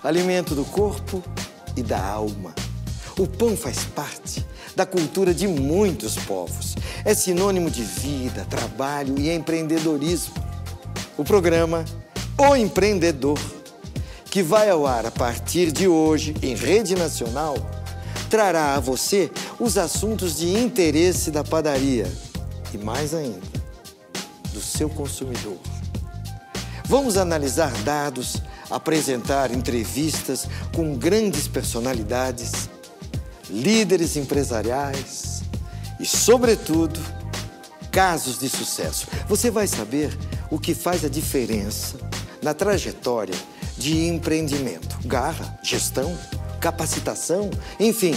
alimento do corpo e da alma. O pão faz parte da cultura de muitos povos. É sinônimo de vida, trabalho e empreendedorismo. O programa O Empreendedor, que vai ao ar a partir de hoje em rede nacional, trará a você os assuntos de interesse da padaria e, mais ainda, do seu consumidor. Vamos analisar dados, apresentar entrevistas com grandes personalidades, líderes empresariais e, sobretudo, casos de sucesso. Você vai saber o que faz a diferença na trajetória de empreendimento. Garra, gestão, capacitação, enfim,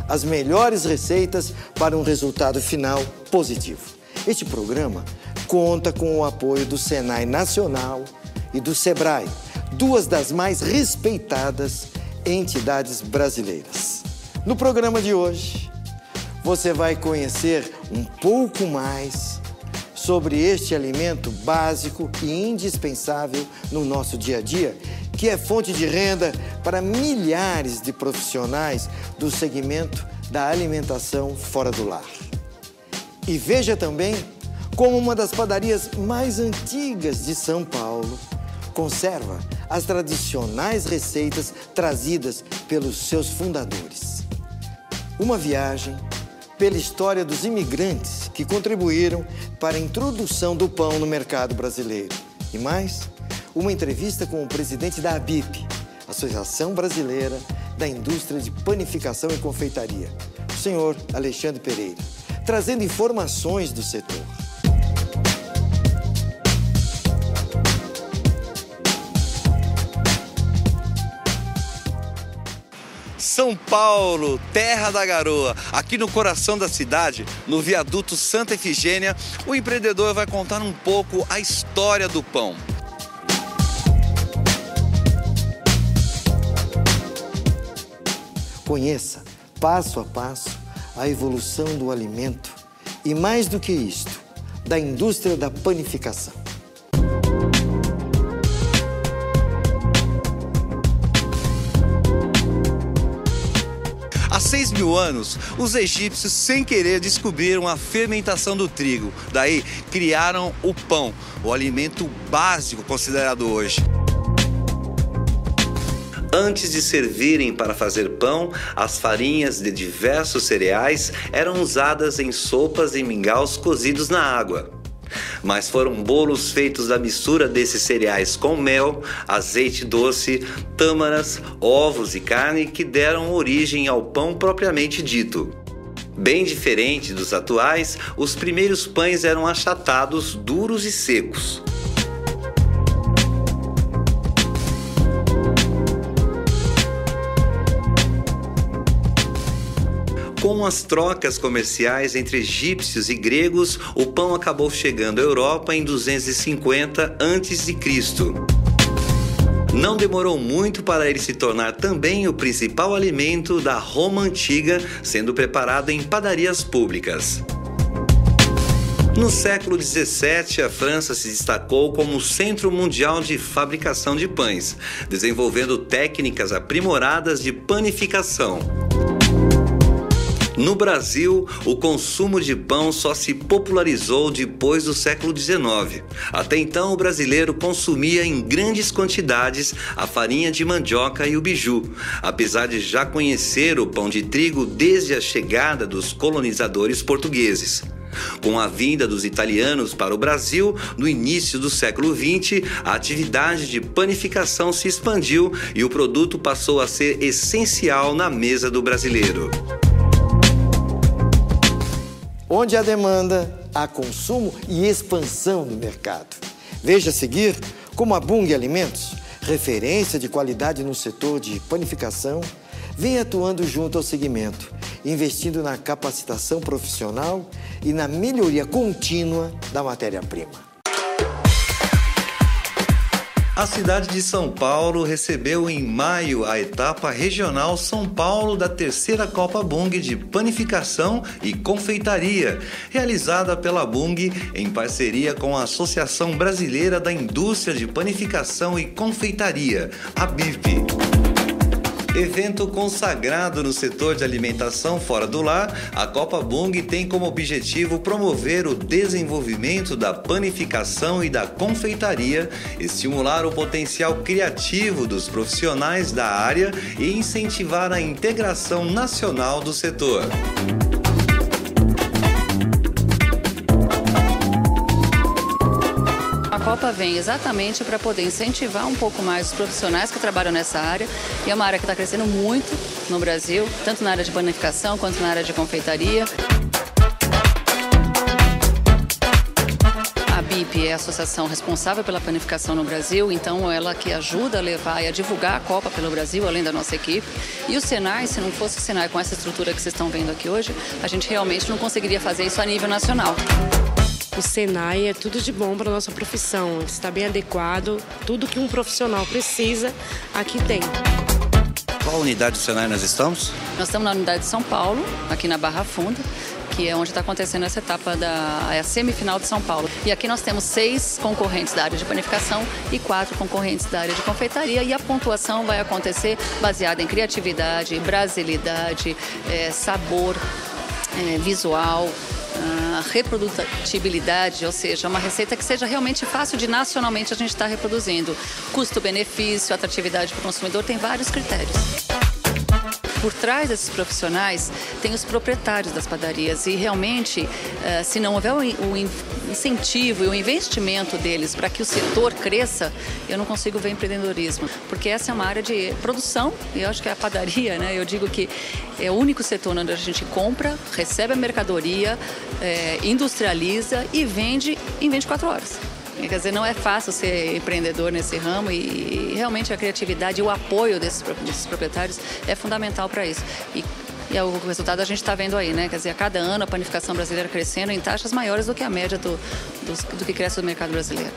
as melhores receitas para um resultado final positivo. Este programa conta com o apoio do Senai Nacional e do Sebrae, duas das mais respeitadas entidades brasileiras. No programa de hoje, você vai conhecer um pouco mais sobre este alimento básico e indispensável no nosso dia a dia, que é fonte de renda para milhares de profissionais do segmento da alimentação fora do lar. E veja também como uma das padarias mais antigas de São Paulo conserva as tradicionais receitas trazidas pelos seus fundadores. Uma viagem pela história dos imigrantes que contribuíram para a introdução do pão no mercado brasileiro. E mais, uma entrevista com o presidente da ABIP, Associação Brasileira da Indústria de Panificação e Confeitaria, o senhor Alexandre Pereira, trazendo informações do setor. São Paulo, terra da garoa. Aqui no coração da cidade, no viaduto Santa Efigênia, o empreendedor vai contar um pouco a história do pão. Conheça, passo a passo, a evolução do alimento e, mais do que isto, da indústria da panificação. Há 6.000 anos, os egípcios, sem querer, descobriram a fermentação do trigo. Daí, criaram o pão, o alimento básico considerado hoje. Antes de servirem para fazer pão, as farinhas de diversos cereais eram usadas em sopas e mingaus cozidos na água. Mas foram bolos feitos da mistura desses cereais com mel, azeite doce, tâmaras, ovos e carne que deram origem ao pão propriamente dito. Bem diferente dos atuais, os primeiros pães eram achatados, duros e secos. Com as trocas comerciais entre egípcios e gregos, o pão acabou chegando à Europa em 250 a.C. Não demorou muito para ele se tornar também o principal alimento da Roma antiga, sendo preparado em padarias públicas. No século XVII, a França se destacou como centro mundial de fabricação de pães, desenvolvendo técnicas aprimoradas de panificação. No Brasil, o consumo de pão só se popularizou depois do século XIX. Até então, o brasileiro consumia em grandes quantidades a farinha de mandioca e o biju, apesar de já conhecer o pão de trigo desde a chegada dos colonizadores portugueses. Com a vinda dos italianos para o Brasil, no início do século XX, a atividade de panificação se expandiu e o produto passou a ser essencial na mesa do brasileiro. Onde há demanda, há consumo e expansão no mercado. Veja a seguir como a Bunge Alimentos, referência de qualidade no setor de panificação, vem atuando junto ao segmento, investindo na capacitação profissional e na melhoria contínua da matéria-prima. A cidade de São Paulo recebeu em maio a etapa regional São Paulo da terceira Copa Bung de Panificação e Confeitaria, realizada pela Bung em parceria com a Associação Brasileira da Indústria de Panificação e Confeitaria, a BIP. Evento consagrado no setor de alimentação fora do lar, a Copa Bung tem como objetivo promover o desenvolvimento da panificação e da confeitaria, estimular o potencial criativo dos profissionais da área e incentivar a integração nacional do setor. A Copa vem exatamente para poder incentivar um pouco mais os profissionais que trabalham nessa área, e é uma área que está crescendo muito no Brasil, tanto na área de panificação quanto na área de confeitaria. A BIP é a associação responsável pela panificação no Brasil, então ela que ajuda a levar e a divulgar a Copa pelo Brasil, além da nossa equipe. E o Senai, se não fosse o Senai com essa estrutura que vocês estão vendo aqui hoje, a gente realmente não conseguiria fazer isso a nível nacional. O Senai é tudo de bom para a nossa profissão, está bem adequado, tudo que um profissional precisa, aqui tem. Qual unidade do Senai nós estamos? Nós estamos na unidade de São Paulo, aqui na Barra Funda, que é onde está acontecendo essa etapa a semifinal de São Paulo. E aqui nós temos 6 concorrentes da área de panificação e 4 concorrentes da área de confeitaria, e a pontuação vai acontecer baseada em criatividade, brasilidade, sabor, visual, reprodutibilidade, ou seja, uma receita que seja realmente fácil de nacionalmente a gente estar reproduzindo. Custo-benefício, atratividade para o consumidor, tem vários critérios. Por trás desses profissionais tem os proprietários das padarias, e realmente, se não houver o incentivo e o investimento deles para que o setor cresça, eu não consigo ver empreendedorismo, porque essa é uma área de produção, e eu acho que a padaria, né, eu digo que é o único setor onde a gente compra, recebe a mercadoria, industrializa e vende em 24 horas. Quer dizer, não é fácil ser empreendedor nesse ramo, e realmente a criatividade e o apoio desses proprietários é fundamental para isso. E o resultado a gente está vendo aí, né? Quer dizer, a cada ano a panificação brasileira crescendo em taxas maiores do que a média do que cresce no mercado brasileiro.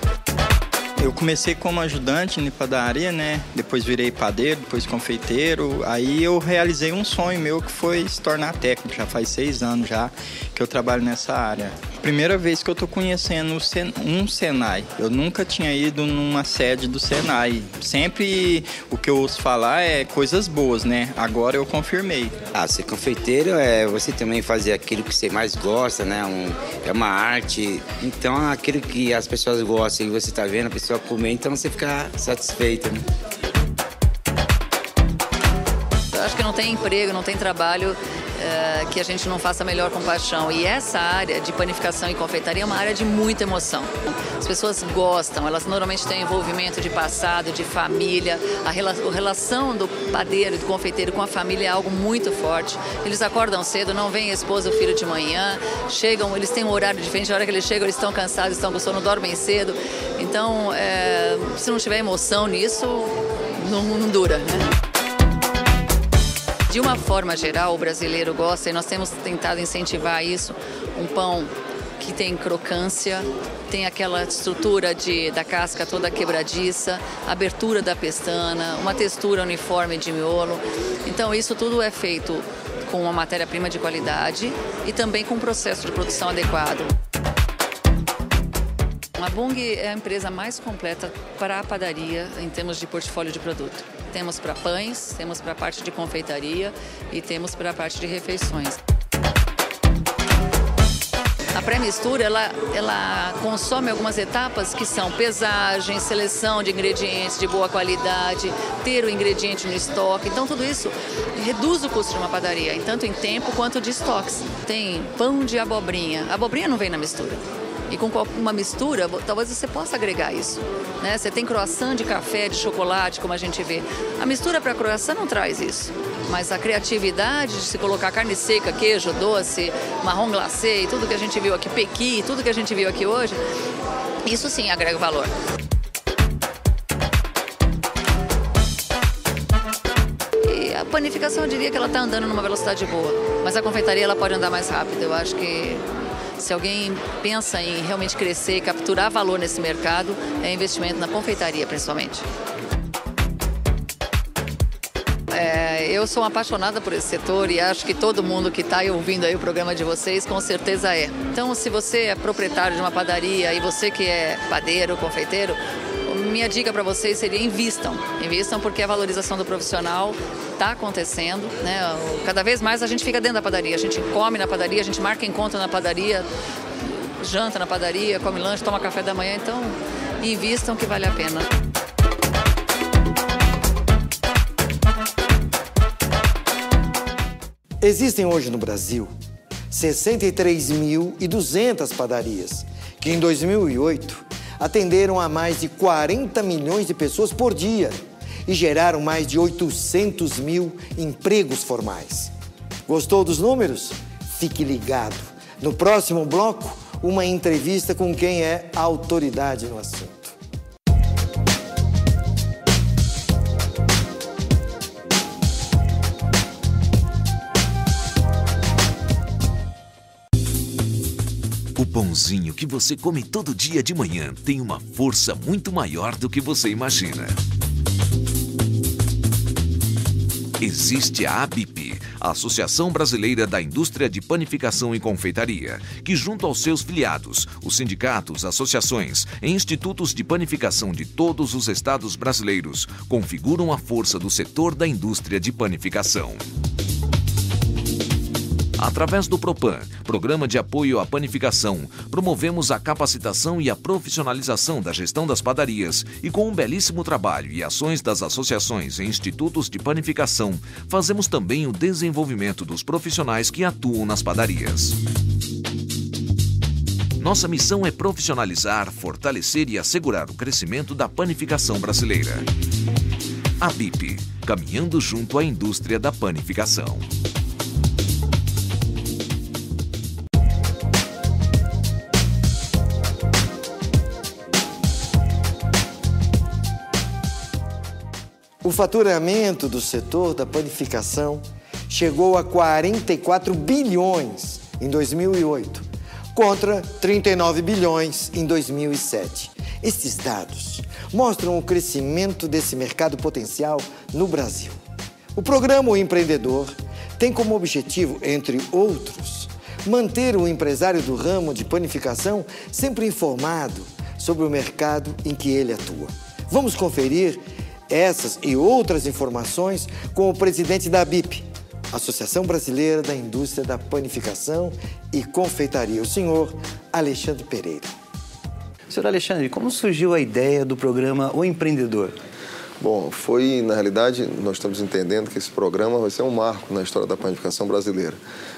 Eu comecei como ajudante em padaria, né? Depois virei padeiro, depois confeiteiro. Aí eu realizei um sonho meu que foi se tornar técnico. Já faz 6 anos já que eu trabalho nessa área. Primeira vez que eu tô conhecendo um Senai. Eu nunca tinha ido numa sede do Senai. Sempre o que eu ouço falar é coisas boas, né? Agora eu confirmei. Ser confeiteiro é você também fazer aquilo que você mais gosta, né? É uma arte. Então, aquilo que as pessoas gostam e você tá vendo a pessoa comer, então você fica satisfeito, né? Eu acho que não tem emprego, não tem trabalho que a gente não faça melhor com paixão. E essa área de panificação e confeitaria é uma área de muita emoção. As pessoas gostam, elas normalmente têm envolvimento de passado, de família. A relação do padeiro e do confeiteiro com a família é algo muito forte. Eles acordam cedo, não vem a esposa ou o filho de manhã, chegam, eles têm um horário diferente, a hora que eles chegam eles estão cansados, estão com sono, dormem cedo. Então, se não tiver emoção nisso, não dura, né? De uma forma geral, o brasileiro gosta, e nós temos tentado incentivar isso, um pão que tem crocância, tem aquela estrutura da casca toda quebradiça, abertura da pestana, uma textura uniforme de miolo. Então isso tudo é feito com uma matéria-prima de qualidade e também com um processo de produção adequado. A Bung é a empresa mais completa para a padaria em termos de portfólio de produto. Temos para pães, temos para a parte de confeitaria e temos para a parte de refeições. A pré-mistura, ela consome algumas etapas que são pesagem, seleção de ingredientes de boa qualidade, ter o ingrediente no estoque. Então, tudo isso reduz o custo de uma padaria, tanto em tempo quanto de estoques. Tem pão de abobrinha. A abobrinha não vem na mistura. E com uma mistura, talvez você possa agregar isso, né? Você tem croissant de café, de chocolate, como a gente vê. A mistura para croissant não traz isso. Mas a criatividade de se colocar carne seca, queijo, doce, marrom glacê e tudo que a gente viu aqui, pequi, tudo que a gente viu aqui hoje, isso sim agrega valor. E a panificação, eu diria que ela está andando numa velocidade boa. Mas a confeitaria, ela pode andar mais rápido. Eu acho que Se alguém pensa em realmente crescer e capturar valor nesse mercado, é investimento na confeitaria, principalmente. Eu sou apaixonada por esse setor e acho que todo mundo que está ouvindo aí o programa de vocês, com certeza é. Então, se você é proprietário de uma padaria e você que é padeiro, confeiteiro, minha dica para vocês seria invistam. Invistam porque a valorização do profissional está acontecendo, né? Cada vez mais a gente fica dentro da padaria, a gente come na padaria, a gente marca encontro na padaria, janta na padaria, come lanche, toma café da manhã, então invistam que vale a pena. Existem hoje no Brasil 63.200 padarias, que em 2008 atenderam a mais de 40 milhões de pessoas por dia e geraram mais de 800 mil empregos formais. Gostou dos números? Fique ligado. No próximo bloco, uma entrevista com quem é autoridade no assunto. O pãozinho que você come todo dia de manhã tem uma força muito maior do que você imagina. Existe a ABIP, a Associação Brasileira da Indústria de Panificação e Confeitaria, que junto aos seus filiados, os sindicatos, associações e institutos de panificação de todos os estados brasileiros, configuram a força do setor da indústria de panificação. Através do PROPAN, Programa de Apoio à Panificação, promovemos a capacitação e a profissionalização da gestão das padarias e com um belíssimo trabalho e ações das associações e institutos de panificação, fazemos também o desenvolvimento dos profissionais que atuam nas padarias. Nossa missão é profissionalizar, fortalecer e assegurar o crescimento da panificação brasileira. ABIP, caminhando junto à indústria da panificação. O faturamento do setor da panificação chegou a 44 bilhões em 2008, contra 39 bilhões em 2007. Estes dados mostram o crescimento desse mercado potencial no Brasil. O programa O Empreendedor tem como objetivo, entre outros, manter o empresário do ramo de panificação sempre informado sobre o mercado em que ele atua. Vamos conferir essas e outras informações com o presidente da ABIP, Associação Brasileira da Indústria da Panificação e Confeitaria, o senhor Alexandre Pereira. Senhor Alexandre, como surgiu a ideia do programa O Empreendedor? Bom, na realidade, nós estamos entendendo que esse programa vai ser um marco na história da panificação brasileira.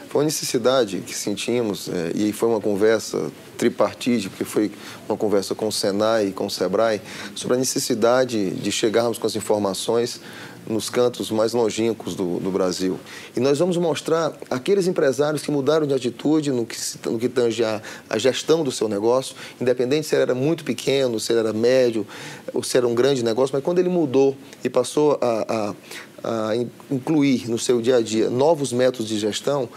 Foi uma necessidade que sentimos e foi uma conversa tripartite, porque foi uma conversa com o Senai e com o Sebrae, sobre a necessidade de chegarmos com as informações nos cantos mais longínquos do Brasil. E nós vamos mostrar aqueles empresários que mudaram de atitude no que tange a gestão do seu negócio, independente se ele era muito pequeno, se ele era médio, ou se era um grande negócio, mas quando ele mudou e passou a incluir no seu dia a dia novos métodos de gestão,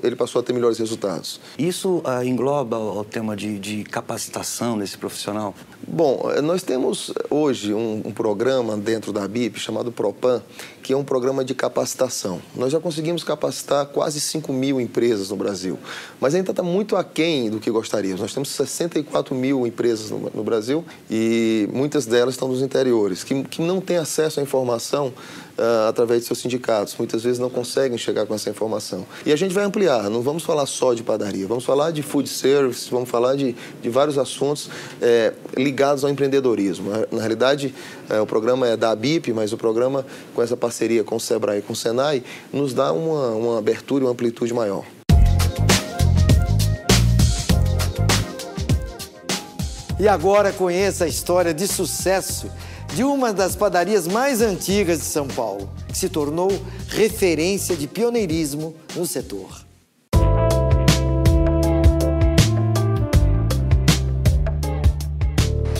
ele passou a ter melhores resultados. Isso engloba o tema de capacitação desse profissional? Bom, nós temos hoje um programa dentro da ABIP chamado PROPAN, que é um programa de capacitação. Nós já conseguimos capacitar quase 5 mil empresas no Brasil, mas ainda está muito aquém do que gostaríamos. Nós temos 64 mil empresas no Brasil e muitas delas estão nos interiores, que não têm acesso à informação através de seus sindicatos. Muitas vezes não conseguem chegar com essa informação. E a gente vai ampliar, não vamos falar só de padaria, vamos falar de food service, vamos falar de vários assuntos ligados ao empreendedorismo. Na realidade, o programa é da ABIP, mas o programa, com essa parceria com o Sebrae e com o Senai, nos dá uma abertura e uma amplitude maior. E agora conheça a história de sucesso de uma das padarias mais antigas de São Paulo, que se tornou referência de pioneirismo no setor.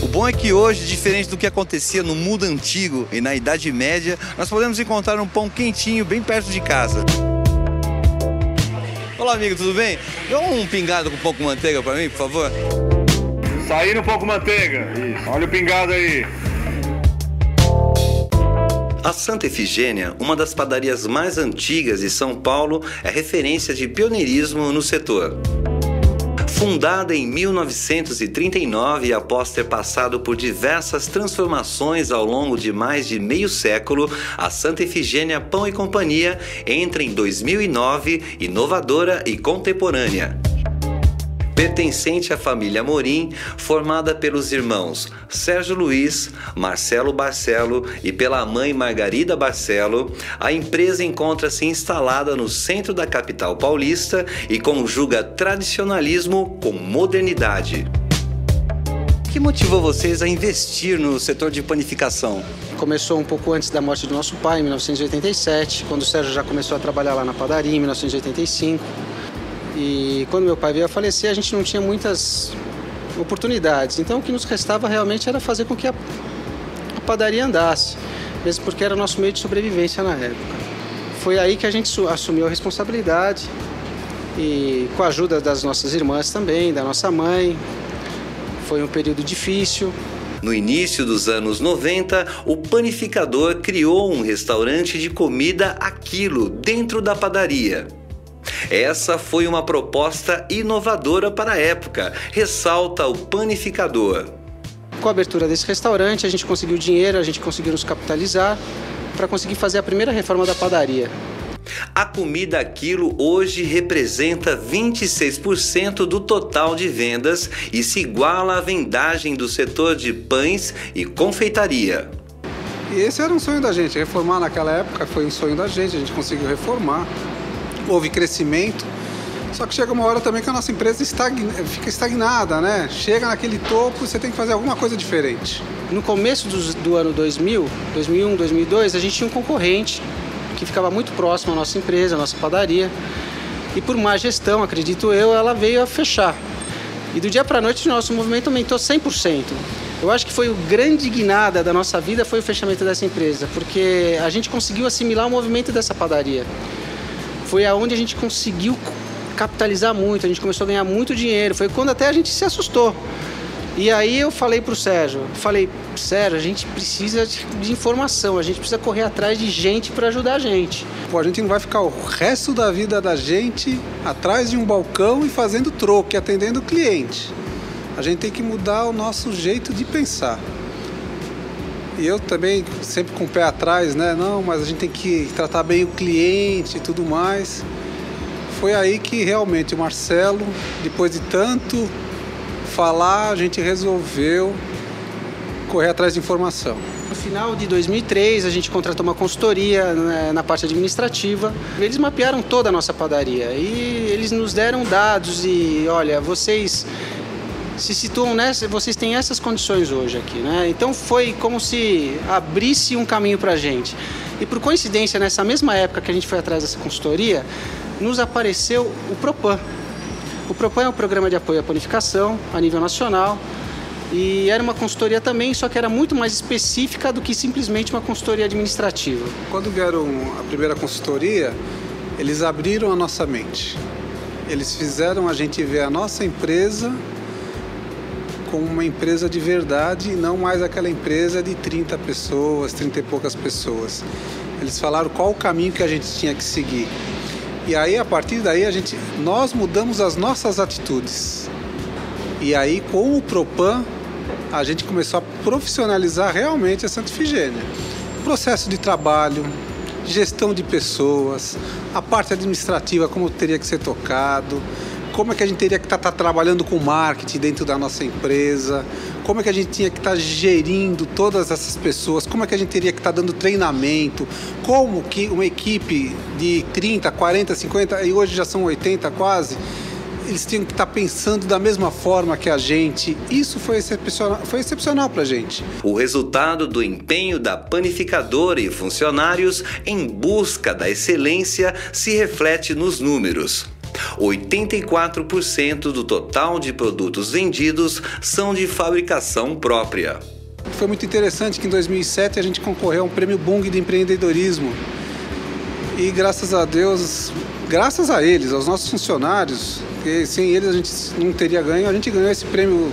O bom é que hoje, diferente do que acontecia no mundo antigo e na Idade Média, nós podemos encontrar um pão quentinho bem perto de casa. Olá, amigo, tudo bem? Dá um pingado com pão com manteiga pra mim, por favor. Sair um pouco manteiga. Isso. Olha o pingado aí. A Santa Efigênia, uma das padarias mais antigas de São Paulo, é referência de pioneirismo no setor. Fundada em 1939 e após ter passado por diversas transformações ao longo de mais de meio século, a Santa Efigênia Pão e Companhia entra em 2009, inovadora e contemporânea. Pertencente à família Amorim, formada pelos irmãos Sérgio Luiz, Marcelo Barcelo e pela mãe Margarida Barcelo, a empresa encontra-se instalada no centro da capital paulista e conjuga tradicionalismo com modernidade. O que motivou vocês a investir no setor de panificação? Começou um pouco antes da morte do nosso pai, em 1987, quando o Sérgio já começou a trabalhar lá na padaria, em 1985. E quando meu pai veio a falecer, a gente não tinha muitas oportunidades. Então o que nos restava realmente era fazer com que a padaria andasse, mesmo porque era o nosso meio de sobrevivência na época. Foi aí que a gente assumiu a responsabilidade e com a ajuda das nossas irmãs também, da nossa mãe. Foi um período difícil. No início dos anos 90, o panificador criou um restaurante de comida a quilo dentro da padaria. Essa foi uma proposta inovadora para a época, ressalta o panificador. Com a abertura desse restaurante, a gente conseguiu dinheiro, a gente conseguiu nos capitalizar para conseguir fazer a primeira reforma da padaria. A comida a quilo hoje representa 26% do total de vendas e se iguala à vendagem do setor de pães e confeitaria. E esse era um sonho da gente, reformar naquela época foi um sonho da gente, a gente conseguiu reformar. Houve crescimento, só que chega uma hora também que a nossa empresa fica estagnada, né? Chega naquele topo e você tem que fazer alguma coisa diferente. No começo do ano 2000, 2001, 2002, a gente tinha um concorrente que ficava muito próximo à nossa empresa, à nossa padaria. E por má gestão, acredito eu, ela veio a fechar. E do dia para a noite o nosso movimento aumentou 100%. Eu acho que foi o grande guinada da nossa vida foi o fechamento dessa empresa, porque a gente conseguiu assimilar o movimento dessa padaria. Foi aonde a gente conseguiu capitalizar muito, a gente começou a ganhar muito dinheiro, foi quando até a gente se assustou. E aí eu falei pro Sérgio, Sérgio, a gente precisa de informação, a gente precisa correr atrás de gente para ajudar a gente. Pô, a gente não vai ficar o resto da vida da gente atrás de um balcão e fazendo troco, atendendo o cliente. A gente tem que mudar o nosso jeito de pensar. E eu também, sempre com o pé atrás, né? Não, mas a gente tem que tratar bem o cliente e tudo mais. Foi aí que realmente o Marcelo, depois de tanto falar, a gente resolveu correr atrás de informação. No final de 2003, a gente contratou uma consultoria na parte administrativa. Eles mapearam toda a nossa padaria e eles nos deram dados e, olha, vocês se situam vocês têm essas condições hoje aqui, né? Então foi como se abrisse um caminho para a gente. E por coincidência, nessa mesma época que a gente foi atrás dessa consultoria, nos apareceu o Propan. O Propan é um programa de apoio à panificação a nível nacional e era uma consultoria também, só que era muito mais específica do que simplesmente uma consultoria administrativa. Quando vieram a primeira consultoria, eles abriram a nossa mente. Eles fizeram a gente ver a nossa empresa como uma empresa de verdade e não mais aquela empresa de 30 pessoas, 30 e poucas pessoas. Eles falaram qual o caminho que a gente tinha que seguir. E aí, a partir daí, nós mudamos as nossas atitudes. E aí, com o Propan, a gente começou a profissionalizar realmente a Santa Efigênia. Processo de trabalho, gestão de pessoas, a parte administrativa, como teria que ser tocado, como é que a gente teria que estar trabalhando com marketing dentro da nossa empresa, como é que a gente tinha que estar gerindo todas essas pessoas, como é que a gente teria que estar dando treinamento, como que uma equipe de 30, 40, 50, e hoje já são 80 quase, eles tinham que estar pensando da mesma forma que a gente. Isso foi excepcional para a gente. O resultado do empenho da panificadora e funcionários em busca da excelência se reflete nos números. 84% do total de produtos vendidos são de fabricação própria. Foi muito interessante que em 2007 a gente concorreu a um prêmio Bung de empreendedorismo. E graças a Deus graças a eles, aos nossos funcionários, que sem eles a gente não teria ganho. A gente ganhou esse prêmio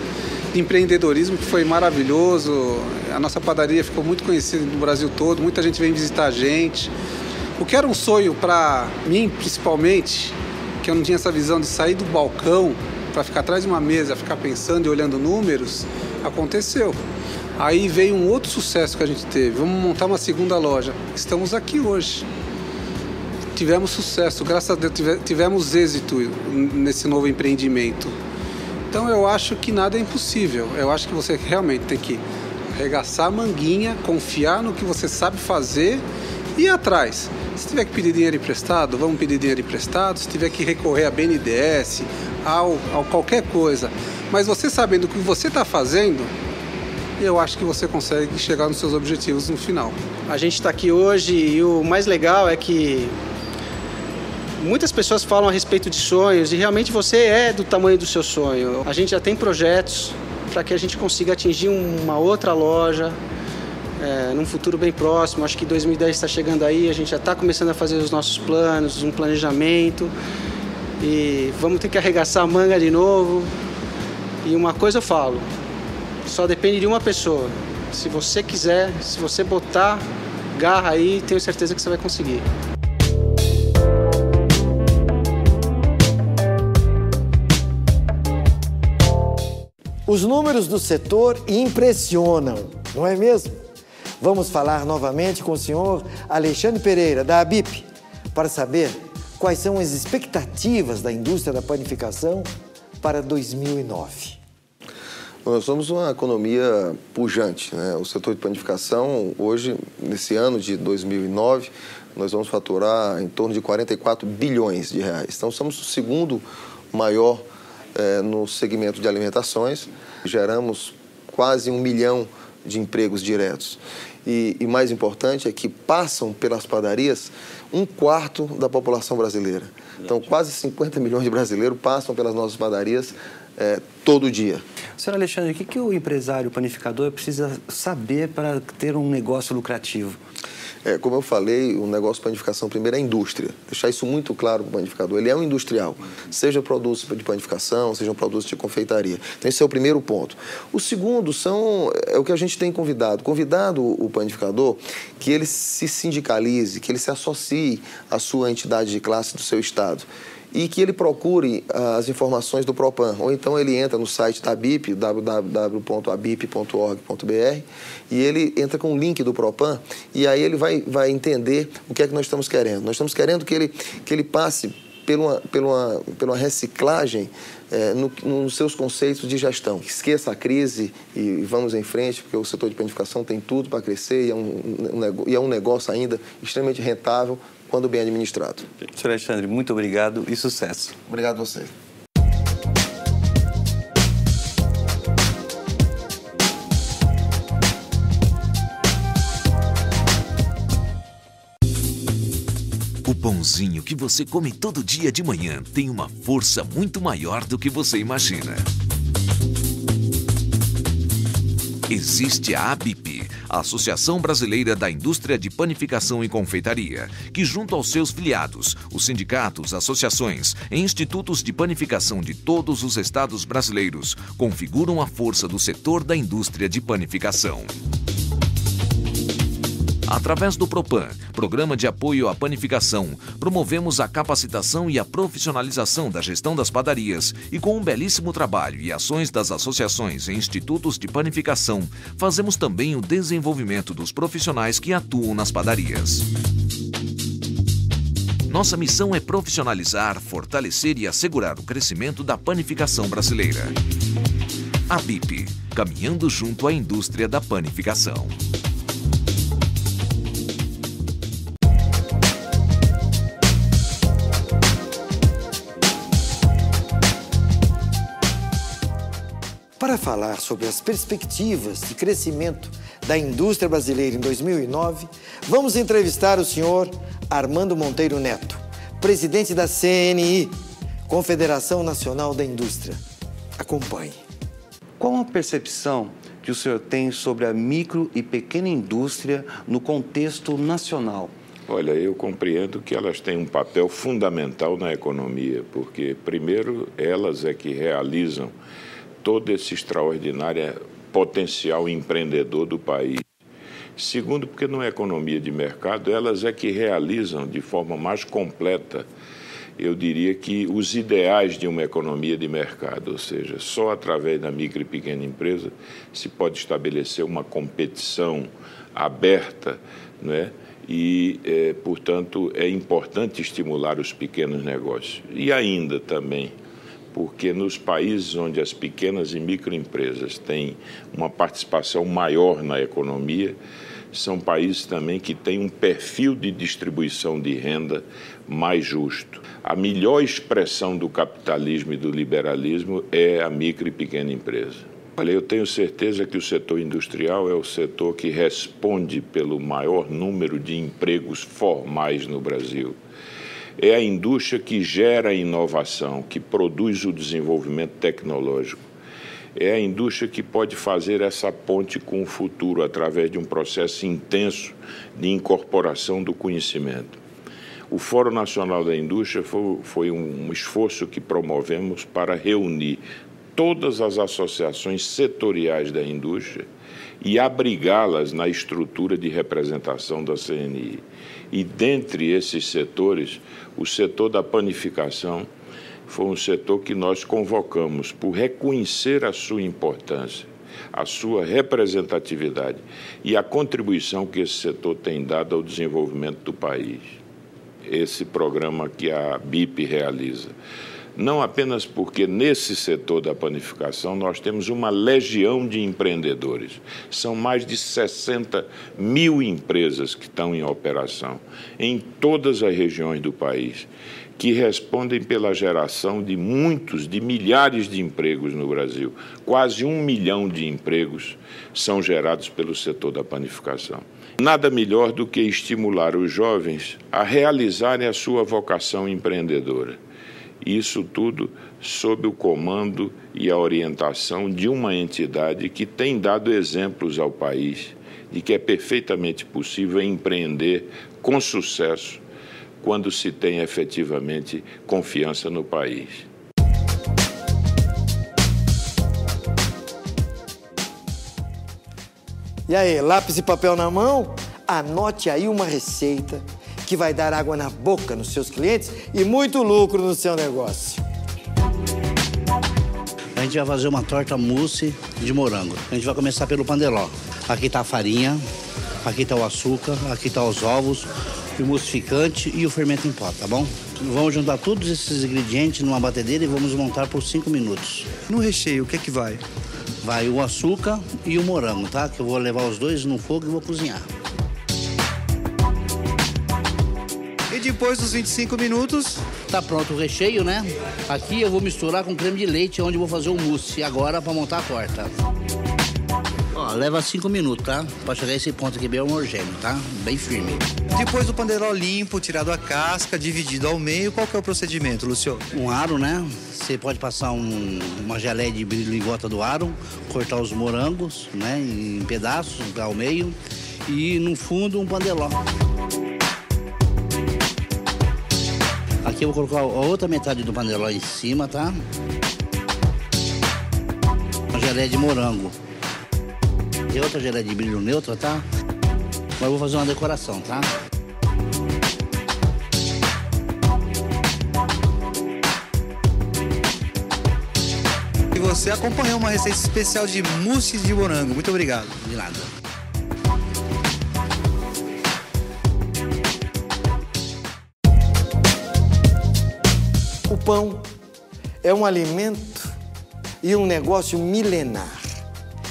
de empreendedorismo que foi maravilhoso. A nossa padaria ficou muito conhecida no Brasil todo, muita gente vem visitar a gente. O que era um sonho para mim, principalmente, que eu não tinha essa visão de sair do balcão para ficar atrás de uma mesa, ficar pensando e olhando números, aconteceu. Aí veio um outro sucesso que a gente teve. Vamos montar uma segunda loja. Estamos aqui hoje. Tivemos sucesso, graças a Deus, tivemos êxito nesse novo empreendimento. Então eu acho que nada é impossível. Eu acho que você realmente tem que arregaçar a manguinha, confiar no que você sabe fazer e ir atrás. Se tiver que pedir dinheiro emprestado, vamos pedir dinheiro emprestado. Se tiver que recorrer a BNDES, ao qualquer coisa. Mas você sabendo o que você está fazendo, eu acho que você consegue chegar nos seus objetivos no final. A gente está aqui hoje e o mais legal é que muitas pessoas falam a respeito de sonhos e realmente você é do tamanho do seu sonho. A gente já tem projetos para que a gente consiga atingir uma outra loja num futuro bem próximo. Acho que 2010 está chegando aí, a gente já está começando a fazer os nossos planos, um planejamento e vamos ter que arregaçar a manga de novo. E uma coisa eu falo, só depende de uma pessoa. Se você quiser, se você botar garra aí, tenho certeza que você vai conseguir. Os números do setor impressionam, não é mesmo? Vamos falar novamente com o senhor Alexandre Pereira, da ABIP, para saber quais são as expectativas da indústria da panificação para 2009. Nós somos uma economia pujante, né? O setor de panificação, hoje, nesse ano de 2009, nós vamos faturar em torno de 44 bilhões de reais. Então, somos o segundo maior no segmento de alimentações. Geramos quase 1 milhão de empregos diretos. E mais importante é que passam pelas padarias 1/4 da população brasileira. Então, quase 50 milhões de brasileiros passam pelas nossas padarias todo dia. Senhor Alexandre, o que o empresário panificador precisa saber para ter um negócio lucrativo? Como eu falei, o negócio de panificação primeiro é a indústria. Deixar isso muito claro para o panificador. Ele é um industrial, seja produtos de panificação, sejam produtos de confeitaria. Então, esse é o primeiro ponto. O segundo é o que a gente tem convidado. Convidado o panificador que ele se sindicalize, que ele se associe à sua entidade de classe do seu estado. E que ele procure as informações do Propan, ou então ele entra no site da ABIP, www.abip.org.br, e ele entra com o link do Propan, e aí ele vai entender o que é que nós estamos querendo. Nós estamos querendo que ele passe por uma reciclagem nos seus conceitos de gestão. Esqueça a crise e vamos em frente, porque o setor de panificação tem tudo para crescer e é um negócio ainda extremamente rentável, quando bem administrado. Senhor Alexandre, muito obrigado e sucesso. Obrigado a você. O pãozinho que você come todo dia de manhã tem uma força muito maior do que você imagina. Existe a ABIP, a Associação Brasileira da Indústria de Panificação e Confeitaria, que junto aos seus filiados, os sindicatos, associações e institutos de panificação de todos os estados brasileiros, configuram a força do setor da indústria de panificação. Através do Propan, Programa de Apoio à Panificação, promovemos a capacitação e a profissionalização da gestão das padarias e com um belíssimo trabalho e ações das associações e institutos de panificação, fazemos também o desenvolvimento dos profissionais que atuam nas padarias. Nossa missão é profissionalizar, fortalecer e assegurar o crescimento da panificação brasileira. ABIP, caminhando junto à indústria da panificação. Para falar sobre as perspectivas de crescimento da indústria brasileira em 2009, vamos entrevistar o senhor Armando Monteiro Neto, presidente da CNI, Confederação Nacional da Indústria. Acompanhe. Qual a percepção que que o senhor tem sobre a micro e pequena indústria no contexto nacional? Olha, eu compreendo que elas têm um papel fundamental na economia, porque, primeiro, elas é que realizam todo esse extraordinário potencial empreendedor do país. Segundo, porque numa economia de mercado, elas é que realizam de forma mais completa, eu diria que os ideais de uma economia de mercado, ou seja, só através da micro e pequena empresa se pode estabelecer uma competição aberta, não é? E, portanto, é importante estimular os pequenos negócios. E ainda também, porque nos países onde as pequenas e microempresas têm uma participação maior na economia, são países também que têm um perfil de distribuição de renda mais justo. A melhor expressão do capitalismo e do liberalismo é a micro e pequena empresa. Olha, eu tenho certeza que o setor industrial é o setor que responde pelo maior número de empregos formais no Brasil. É a indústria que gera a inovação, que produz o desenvolvimento tecnológico. É a indústria que pode fazer essa ponte com o futuro através de um processo intenso de incorporação do conhecimento. O Fórum Nacional da Indústria foi um esforço que promovemos para reunir todas as associações setoriais da indústria e abrigá-las na estrutura de representação da CNI. E dentre esses setores, o setor da panificação foi um setor que nós convocamos por reconhecer a sua importância, a sua representatividade e a contribuição que esse setor tem dado ao desenvolvimento do país. Esse programa que a BIP realiza. Não apenas porque nesse setor da panificação nós temos uma legião de empreendedores. São mais de 60 mil empresas que estão em operação em todas as regiões do país, que respondem pela geração de milhares de empregos no Brasil. Quase 1 milhão de empregos são gerados pelo setor da panificação. Nada melhor do que estimular os jovens a realizarem a sua vocação empreendedora. Isso tudo sob o comando e a orientação de uma entidade que tem dado exemplos ao país de que é perfeitamente possível empreender com sucesso quando se tem efetivamente confiança no país. E aí, lápis e papel na mão? Anote aí uma receita que vai dar água na boca nos seus clientes e muito lucro no seu negócio. A gente vai fazer uma torta mousse de morango. A gente vai começar pelo pandeló. Aqui está a farinha, aqui está o açúcar, aqui está os ovos, o emulsificante e o fermento em pó, tá bom? Vamos juntar todos esses ingredientes numa batedeira e vamos montar por 5 minutos. No recheio, o que é que vai? Vai o açúcar e o morango, tá? Que eu vou levar os dois no fogo e vou cozinhar. E depois dos 25 minutos... Tá pronto o recheio, né? Aqui eu vou misturar com creme de leite, onde eu vou fazer o mousse agora para montar a torta. Ó, leva 5 minutos, tá? Pra chegar a esse ponto aqui bem homogêneo, tá? Bem firme. Depois do pandeló limpo, tirado a casca, dividido ao meio, qual que é o procedimento, Lúcio? Um aro, né? Você pode passar uma geleia de brilho em volta do aro, cortar os morangos, né? Em pedaços, ao meio. E no fundo um pandeló. Aqui eu vou colocar a outra metade do paneló em cima, tá? Uma geleia de morango. E outra geleia de brilho neutra, tá? Mas eu vou fazer uma decoração, tá? E você acompanhou uma receita especial de mousse de morango. Muito obrigado. De nada. O pão é um alimento e um negócio milenar.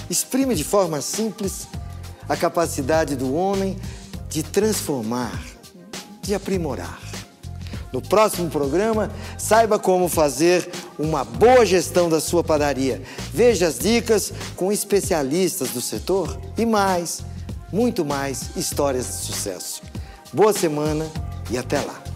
Exprime de forma simples a capacidade do homem de transformar, de aprimorar. No próximo programa, saiba como fazer uma boa gestão da sua padaria. Veja as dicas com especialistas do setor e mais, muito mais histórias de sucesso. Boa semana e até lá.